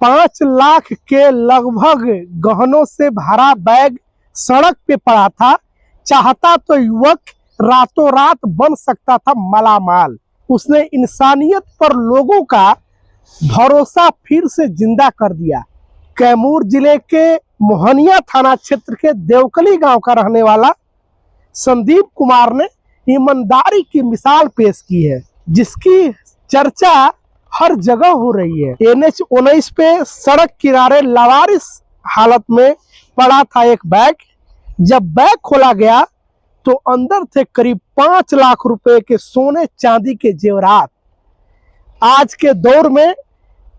5 लाख के लगभग गहनों से भरा बैग सड़क पे पड़ा था। चाहता तो युवक रातों रात बन सकता था मालामाल। उसने इंसानियत पर लोगों का भरोसा फिर से जिंदा कर दिया। कैमूर जिले के मोहनिया थाना क्षेत्र के देवकली गांव का रहने वाला संदीप कुमार ने ईमानदारी की मिसाल पेश की है, जिसकी चर्चा हर जगह हो रही है। NH 19 पे सड़क किनारे लावारिस हालत में पड़ा था एक बैग। जब बैग खोला गया तो अंदर थे करीब 5 लाख रुपए के सोने चांदी के जेवरात। आज के दौर में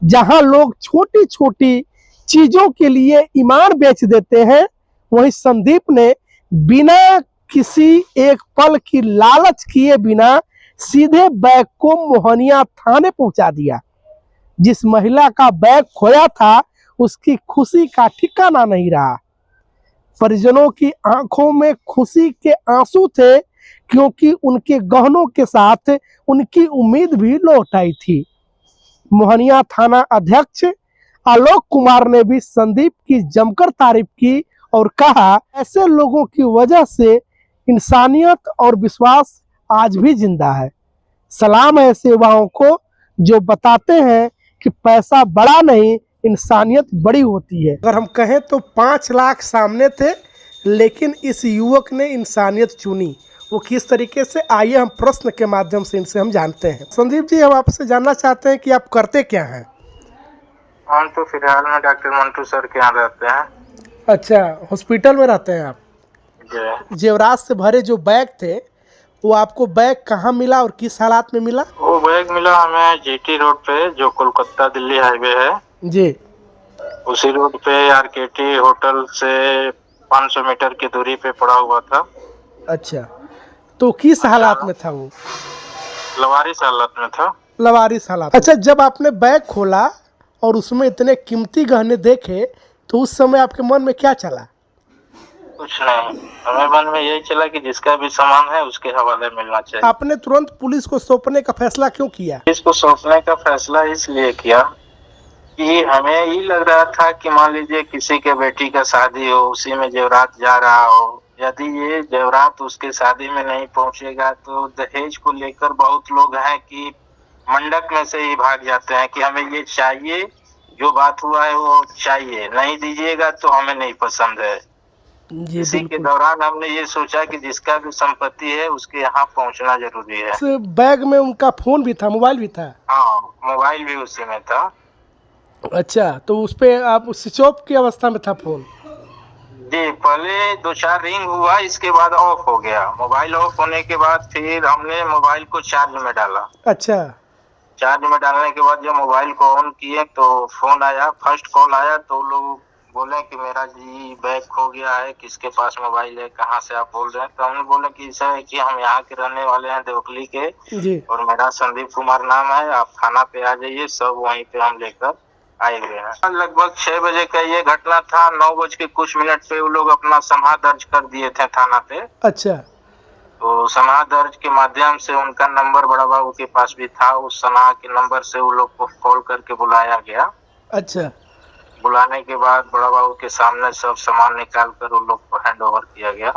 जहां लोग छोटी छोटी चीजों के लिए ईमान बेच देते हैं, वहीं संदीप ने बिना किसी एक पल की लालच किए बिना सीधे बैग को मोहनिया थाने पहुंचा दिया। जिस महिला का बैग खोया था उसकी खुशी का ठिकाना नहीं रहा। परिजनों की आंखों में खुशी के आंसू थे, क्योंकि उनके गहनों के साथ उनकी उम्मीद भी लौट आई थी। मोहनिया थाना अध्यक्ष आलोक कुमार ने भी संदीप की जमकर तारीफ की और कहा, ऐसे लोगों की वजह से इंसानियत और विश्वास आज भी जिंदा है। सलाम है ऐसे युवाओं को जो बताते हैं कि पैसा बड़ा नहीं, इंसानियत बड़ी होती है। अगर हम कहें तो 5 लाख सामने थे, लेकिन इस युवक ने इंसानियत चुनी। वो किस तरीके से, आइए हम प्रश्न के माध्यम से इनसे हम जानते हैं। संदीप जी, हम आपसे जानना चाहते हैं कि आप करते क्या हैं? हम तो फिलहाल में डॉक्टर मंटू सर के यहाँ रहते हैं। अच्छा, हॉस्पिटल में रहते हैं आप? जेवरात से भरे जो बैग थे, वो आपको बैग कहाँ मिला और किस हालात में मिला? वो बैग मिला हमें GT रोड पे, जो कोलकाता दिल्ली हाईवे है जी। उसी रोड पे RKT होटल से 500 मीटर की दूरी पे पड़ा हुआ था। अच्छा, तो किस हालात में था वो? लवारिस हालत में था। लवारिस हालात। अच्छा, जब आपने बैग खोला और उसमें इतने कीमती गहने देखे तो उस समय आपके मन में क्या चला? कुछ नहीं, हमें मन में यही चला कि जिसका भी सामान है उसके हवाले मिलना चाहिए। आपने तुरंत पुलिस को सौंपने का फैसला क्यों किया? इसको सौंपने का फैसला इसलिए किया कि हमें ये लग रहा था कि मान लीजिए किसी के बेटी का शादी हो, उसी में जेवरात जा रहा हो। यदि ये जेवरात उसके शादी में नहीं पहुंचेगा तो दहेज को लेकर बहुत लोग हैं कि मंडक में से ही भाग जाते हैं कि हमें ये चाहिए, जो बात हुआ है वो चाहिए, नहीं दीजिएगा तो हमें नहीं पसंद है। इसी के दौरान हमने ये सोचा कि जिसका भी संपत्ति है उसके यहाँ पहुँचना जरूरी है। इस बैग में उनका फोन भी था, मोबाइल भी था? हाँ, मोबाइल भी उसी में था। अच्छा, तो उस पे आप स्विच ऑफ की अवस्था में था फोन? जी, पहले 2-4 रिंग हुआ, इसके बाद ऑफ हो गया। मोबाइल ऑफ होने के बाद फिर हमने मोबाइल को चार्ज में डाला। अच्छा, चार्ज में डालने के बाद जब मोबाइल को ऑन किए तो फोन आया, फर्स्ट कॉल आया। तो लोग बोले कि मेरा जी बैग खो गया है, किसके पास मोबाइल है, कहाँ से आप बोल रहे हैं? तो हमने बोला कि ऐसा है कि हम यहाँ के रहने वाले हैं, देवकली के जी। और मेरा संदीप कुमार नाम है, आप थाना पे आ जाइए। सब वहीं पे हम लेकर आए हुए हैं। लगभग 6 बजे का ये घटना था। 9 बज के कुछ मिनट पे वो लोग अपना समाह दर्ज कर दिए थे थाना पे। अच्छा, तो समाह दर्ज के माध्यम से उनका नंबर बड़ा बाबू के पास भी था। उस समाह के नंबर से वो लोग को कॉल करके बुलाया गया। अच्छा, बुलाने के बाद बड़ा बाबू के सामने सब सामान निकाल कर उन लोग को हैंड ओवर किया गया।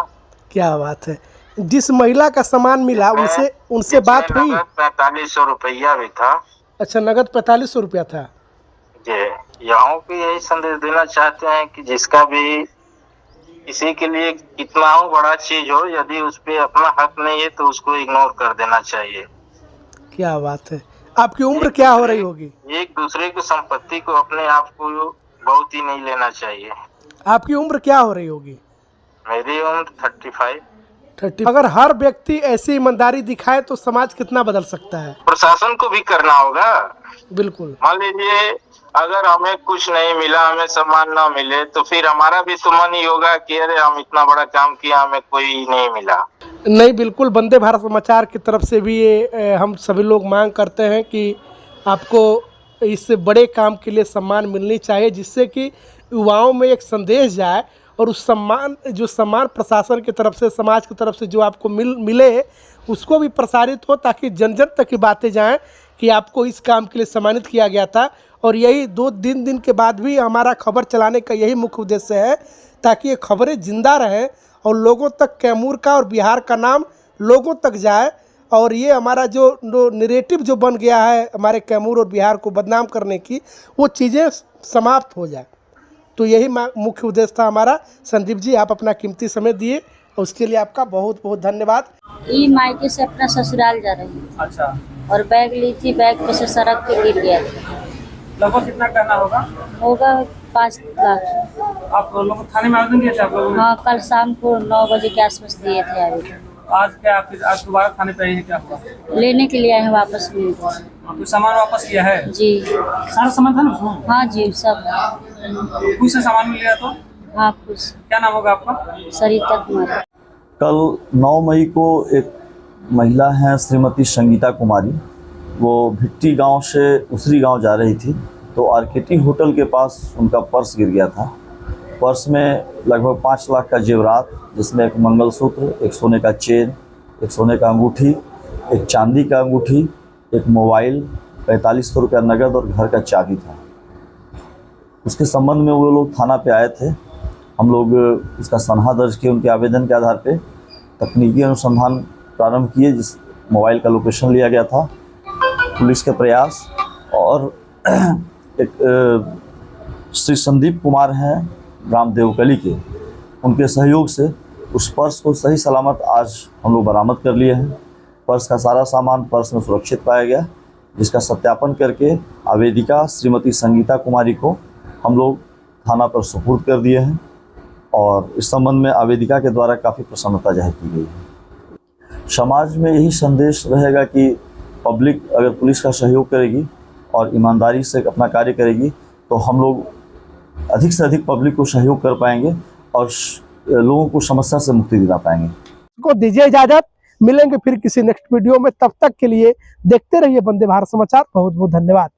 क्या बात है। जिस महिला का सामान मिला उनसे बात हुई? 4500 रुपया भी था। अच्छा, नगद 4500 रुपया था जी। यहाँ पे यही संदेश देना चाहते हैं कि जिसका भी किसी के लिए कितना हो बड़ा चीज हो, यदि उस पे अपना हक नहीं है तो उसको इग्नोर कर देना चाहिए। क्या बात है। आपकी उम्र क्या हो रही होगी? एक दूसरे की संपत्ति को अपने आप को बहुत ही नहीं लेना चाहिए। आपकी उम्र क्या हो रही होगी? मेरी उम्र 35। अगर हर व्यक्ति ऐसी ईमानदारी दिखाए तो समाज कितना बदल सकता है? प्रशासन को भी करना होगा। बिल्कुल। मान लीजिए अगर हमें कुछ नहीं मिला, हमें सम्मान ना मिले, तो फिर हमारा भी तो मन ही होगा कि अरे हम इतना बड़ा काम किया, हमें कोई नहीं मिला। नहीं, बिल्कुल। वंदे भारत समाचार की तरफ से भी ये हम सभी लोग मांग करते हैं कि आपको इस बड़े काम के लिए सम्मान मिलनी चाहिए, जिससे कि युवाओं में एक संदेश जाए और उस सम्मान प्रशासन की तरफ से, समाज की तरफ से जो आपको मिले उसको भी प्रसारित हो, ताकि जन जन तक की बातें जाएं कि आपको इस काम के लिए सम्मानित किया गया था और यही 2-3 दिन के बाद भी हमारा खबर चलाने का यही मुख्य उद्देश्य है, ताकि ये खबरें जिंदा रहें और लोगों तक कैमूर का और बिहार का नाम लोगों तक जाए, और ये हमारा जो नैरेटिव जो बन गया है हमारे कैमूर और बिहार को बदनाम करने की, वो चीज़ें समाप्त हो जाए। तो यही मुख्य उद्देश्य था हमारा। संदीप जी, आप अपना कीमती समय दिए और उसके लिए आपका बहुत बहुत धन्यवाद। ये मायके से अपना ससुराल जा रही थी। अच्छा, और बैग ली थी, बैग पे से सड़क पे गिर गया था। लगभग कितना करना होगा? होगा 5 लाख। आप लोग थाने में आवेदन दिए थे आप लोगों ने? हाँ, कल शाम को 9 बजे के आसपास दिए थे आवेदन। आज क्या फिर आज दोबारा थाने पे आए हैं, क्या हुआ? लेने के लिए आए हैं वापस में। कोई सामान वापस किया है? जी सारा सामान था ना उसमें? हाँ जी, सब। कुछ से सामान मिल गया तो? हाँ, खुश। क्या नाम होगा आपका? सरिता कुमार। कल 9 मई को एक महिला हैं श्रीमती संगीता कुमारी, वो भिट्टी गांव से उसरी गांव जा रही थी, तो आरकेटी होटल के पास उनका पर्स गिर गया था। पर्स में लगभग 5 लाख का जेवरात, जिसमें एक मंगलसूत्र, एक सोने का चेन, एक सोने का अंगूठी, एक चांदी का अंगूठी, एक मोबाइल, 4500 रुपया नगद और घर का चाबी था। उसके संबंध में वो लोग थाना पे आए थे। हम लोग इसका सनहा दर्ज किए, उनके आवेदन के आधार पे तकनीकी अनुसंधान प्रारंभ किए, जिस मोबाइल का लोकेशन लिया गया था। पुलिस के प्रयास और एक श्री संदीप कुमार हैं ग्राम देवकली के, उनके सहयोग से उस पर्स को सही सलामत आज हम लोग बरामद कर लिए हैं। पर्स का सारा सामान पर्स में सुरक्षित पाया गया, जिसका सत्यापन करके आवेदिका श्रीमती संगीता कुमारी को हम लोग थाना पर सुपुर्द कर दिए हैं, और इस संबंध में आवेदिका के द्वारा काफ़ी प्रसन्नता जाहिर की गई है। समाज में यही संदेश रहेगा कि पब्लिक अगर पुलिस का सहयोग करेगी और ईमानदारी से अपना कार्य करेगी, तो हम लोग अधिक से अधिक पब्लिक को सहयोग कर पाएंगे और लोगों को समस्या से मुक्ति दिला पाएंगे। को दीजिए इजाजत, मिलेंगे फिर किसी नेक्स्ट वीडियो में। तब तक के लिए देखते रहिए वंदे भारत समाचार। बहुत बहुत धन्यवाद।